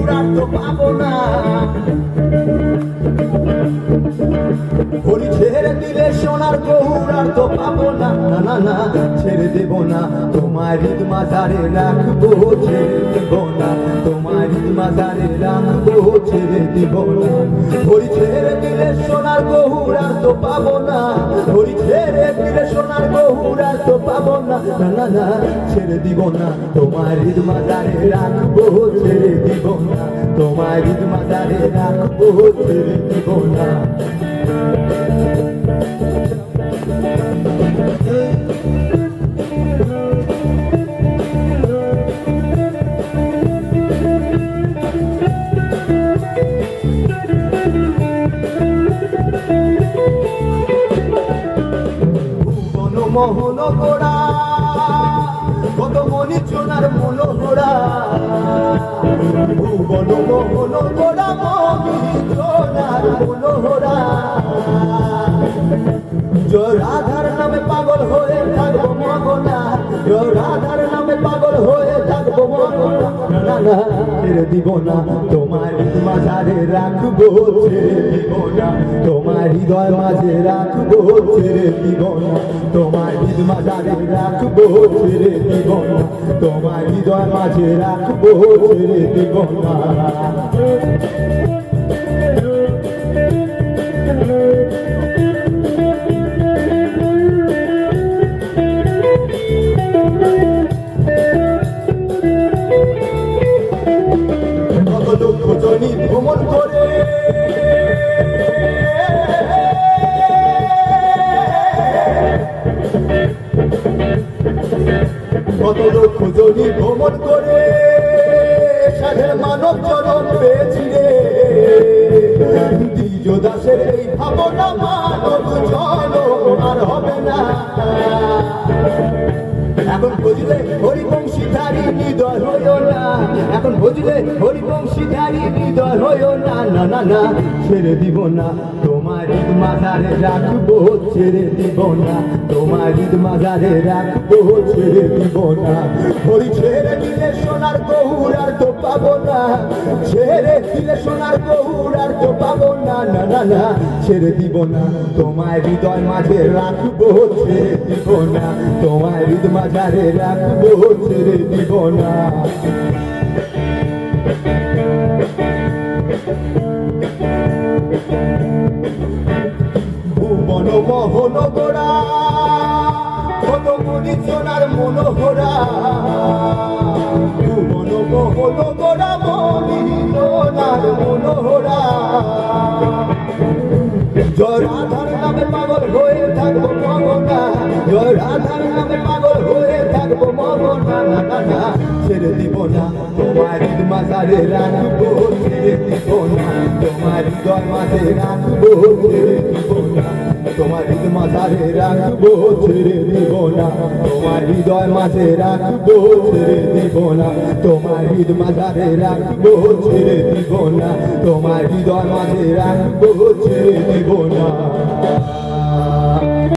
গৌর আর তো পাবো না। হরি ছেড়ে দিলে সোনার গৌর আর তো পাবো না। না না না ছেড়ে দেব না, তোমার ঈদ মাজারে রাখবো, ছেড়ে দেব না, তোমার ঈদ মাজারে রাখবো, ছেড়ে দিব না। হরি ছেড়ে দিলে সোনার গৌর আর তো পাবো না, হরি ছেড়ে দিলে সোনার গৌর আর তো পাবো না। না না না ছেড়ে দিব না, তোমার ঈদ মাজারে রাখবো, ছেড়ে দিব না, তোমার ঈদ মাজারে রাখবো, ছেড়ে দিব না। মোহন গোড়া কত মনি চোনার মনোহরা, ভুবন মোহন গোড়া মনি চোনার মনোহরা। রাধার নামে পাগল হয়ে থাকবো মগনা, রাধার নামে পাগল হয়ে থাকবো মগনা। না না ছেড়ে দিব না, তোমার ঈদ মাঝারে রাখবো, ছেড়ে দিব না, তোমার হৃদয় মাঝে রাখবো, ছেড়ে দিব না, তোমার ঈদ মাঝারে রাখবো, ছেড়ে দিব না, তোমার হৃদয় মাঝে রাখবো, ছেড়ে দিব না। ভ্রমণ করে কত লক্ষ জনি ভ্রমণ করে সাধের মানব জনম পেয়েছি রে। দ্বিজ দাসের এই ভাবনা মানব জনম আর হবে না। এখন বুঝলে হরিবংশীধারী হৃদয় হইও না, এখন বুঝলে হরিবংশীধারী হৃদয় হইও না। না না না ছেড়ে দিব না, তোমার ঈদ মাজারে রাখবো, ছেড়ে দিব না, তোমার ঈদ মাজারে রাখবো, ছেড়ে দিব না। হরি ছেড়ে দিলে সোনার গৌর আর তো পাবো না, ছেড়ে দিলে সোনার গৌর আর তো পাবো না। না না না ছেড়ে দিব না, তোমার হৃদয় মাঝে রাখবো, ছেড়ে দিব না, তোমার ঈদ মাঝারে রাখবো, ছেড়ে দিব না। ভুবন মোহন গোড়া কত মনি সোনার মনোহরা, ভুবন মোহন গোড়া মনি সোনার মনোহরা। জয় রাধার নামে পাগল হয়ে থাকবো মগনা, জয় রাধার নামে পাগল হয়ে থাকবো মগনা। না না না ছেড়ে দিব না, তোমার ঈদ মাজারে রাখবো, ছেড়ে দিব না, তোমার হৃদয় মাঝে রাখবো, ছেড়ে দিব না, তোমার ঈদ মাজারে রাখবো, ছেড়ে দিব না, তোমার হৃদয় মাঝে রাখবো, ছেড়ে দিব না, তোমার ঈদ মাজারে রাখবো, ছেড়ে দিব না, তোমার হৃদয় মাঝে রাখবো, ছেড়ে দিব না।